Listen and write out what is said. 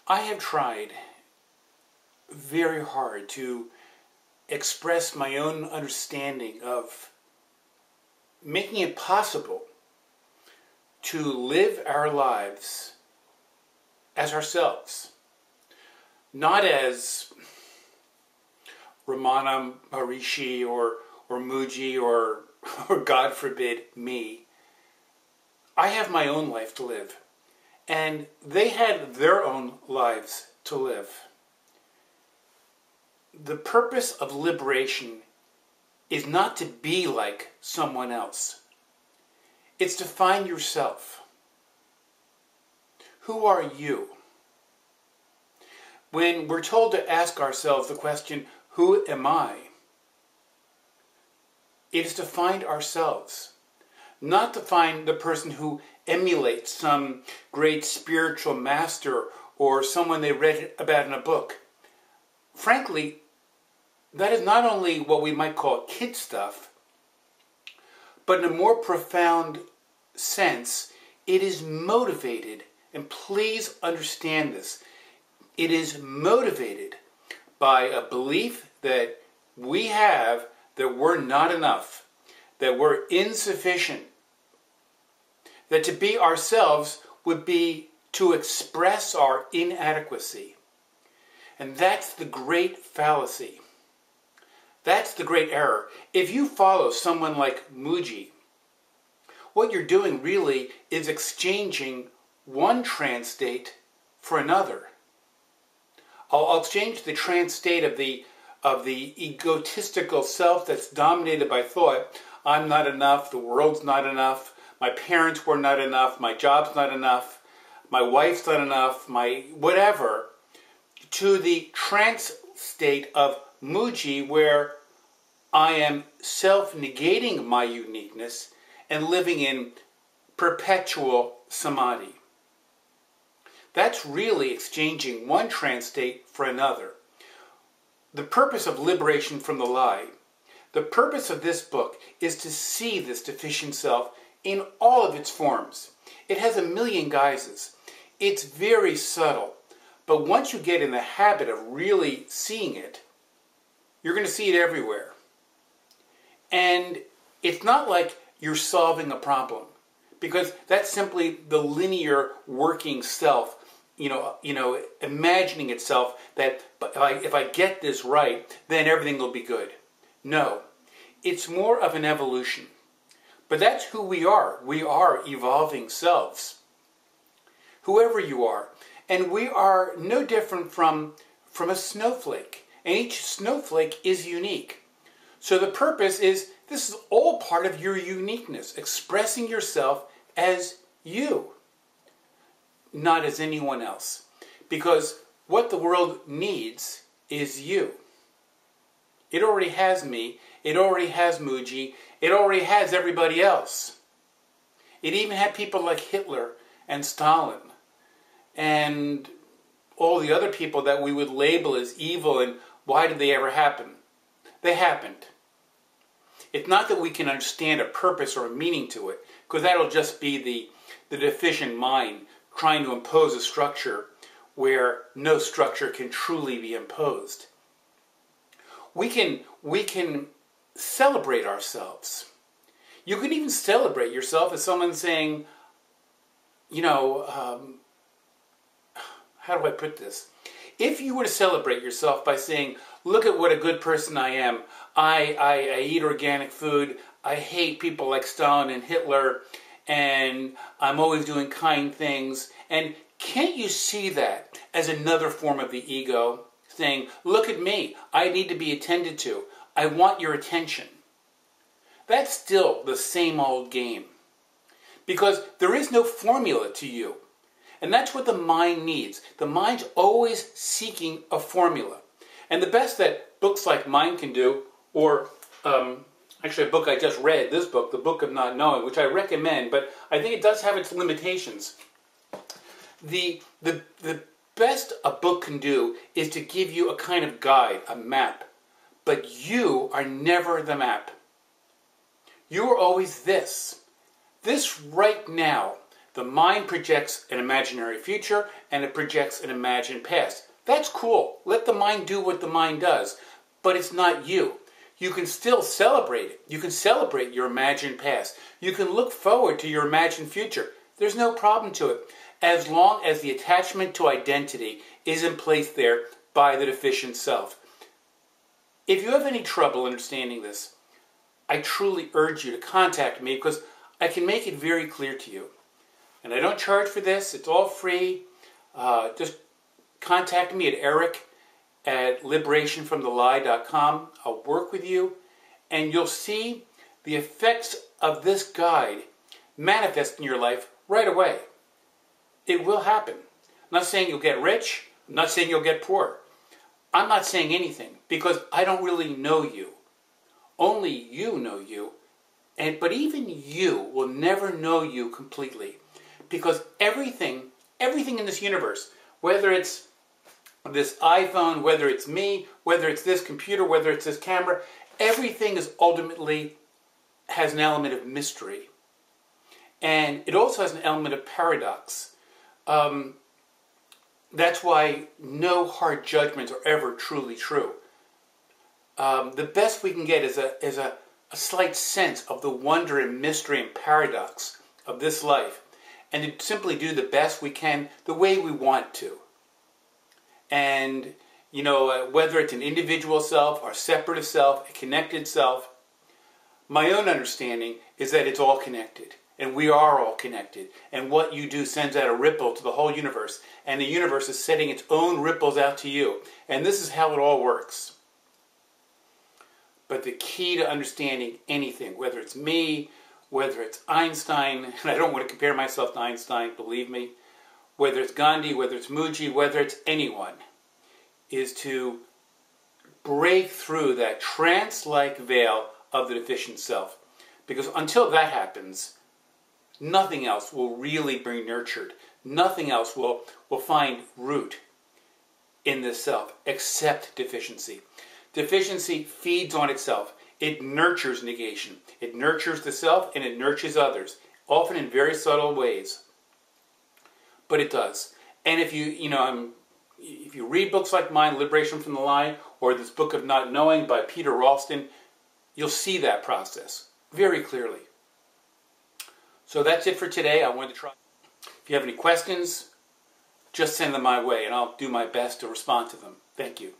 I have tried very hard to express my own understanding of making it possible to live our lives as ourselves, not as Ramana Maharishi or Muji or God forbid me. I have my own life to live, and they had their own lives to live. The purpose of liberation is not to be like someone else. It's to find yourself. Who are you? When we're told to ask ourselves the question, who am I? It is to find ourselves, not to find the person who emulates some great spiritual master or someone they read about in a book. Frankly, that is not only what we might call kid stuff, but in a more profound sense, it is motivated, and please understand this, it is motivated by a belief that we have that we're not enough, that we're insufficient, that to be ourselves would be to express our inadequacy. And that's the great fallacy. That's the great error. If you follow someone like Muji, what you're doing really is exchanging one trance state for another. I'll exchange the trance state of the egotistical self that's dominated by thought. I'm not enough, the world's not enough, my parents were not enough, my job's not enough, my wife's not enough, my whatever, to the trance state of Muji, where I am self-negating my uniqueness and living in perpetual samadhi. That's really exchanging one trance state for another. The purpose of liberation from the lie, the purpose of this book is to see this deficient self in all of its forms. It has a million guises. It's very subtle. But once you get in the habit of really seeing it, you're going to see it everywhere. And it's not like you're solving a problem, because that's simply the linear working self, imagining itself that if I get this right, then everything will be good. No, it's more of an evolution. But that's who we are. We are evolving selves. Whoever you are. And we are no different from a snowflake. And each snowflake is unique. So the purpose is, this is all part of your uniqueness, expressing yourself as you, not as anyone else. Because what the world needs is you. It already has me, it already has Muji, it already has everybody else. It even had people like Hitler and Stalin and all the other people that we would label as evil, and why did they ever happen? They happened. It's not that we can understand a purpose or a meaning to it, because that'll just be the deficient mind trying to impose a structure where no structure can truly be imposed. We can celebrate ourselves. You can even celebrate yourself as someone saying, how do I put this? If you were to celebrate yourself by saying, look at what a good person I am. I eat organic food. I hate people like Stalin and Hitler. And I'm always doing kind things. And can't you see that as another form of the ego? Saying, look at me. I need to be attended to. I want your attention. That's still the same old game. Because there is no formula to you. And that's what the mind needs. The mind's always seeking a formula. And the best that books like mine can do, or actually a book I just read, this book, The Book of Not Knowing, which I recommend, but I think it does have its limitations. The best a book can do is to give you a kind of guide, a map. But you are never the map. You are always this. This right now. The mind projects an imaginary future and it projects an imagined past. That's cool. Let the mind do what the mind does, but it's not you. You can still celebrate it. You can celebrate your imagined past. You can look forward to your imagined future. There's no problem to it, as long as the attachment to identity is in place there by the deficient self. If you have any trouble understanding this, I truly urge you to contact me because I can make it very clear to you. And I don't charge for this. It's all free. Just contact me at eric@liberationfromthelie.com. I'll work with you, and you'll see the effects of this guide manifest in your life right away. It will happen. I'm not saying you'll get rich. I'm not saying you'll get poor. I'm not saying anything because I don't really know you. Only you know you. But even you will never know you completely. Because everything in this universe, whether it's this iPhone, whether it's me, whether it's this computer, whether it's this camera, everything is ultimately has an element of mystery. And it also has an element of paradox. That's why no hard judgments are ever truly true. The best we can get is a slight sense of the wonder and mystery and paradox of this life, and to simply do the best we can the way we want to. And, whether it's an individual self or separate self, a connected self, my own understanding is that it's all connected. And we are all connected. And what you do sends out a ripple to the whole universe. And the universe is sending its own ripples out to you. And this is how it all works. But the key to understanding anything, whether it's me, whether it's Einstein, and I don't want to compare myself to Einstein, believe me, whether it's Gandhi, whether it's Muji, whether it's anyone, is to break through that trance-like veil of the deficient self. Because until that happens, nothing else will really be nurtured. Nothing else will find root in this self except deficiency. Deficiency feeds on itself. It nurtures negation. It nurtures the self and it nurtures others, often in very subtle ways. But it does. And if you read books like mine, Liberation from the Lie, or this book of Not Knowing by Peter Ralston, you'll see that process very clearly. So that's it for today. I wanted to try. If you have any questions, just send them my way and I'll do my best to respond to them. Thank you.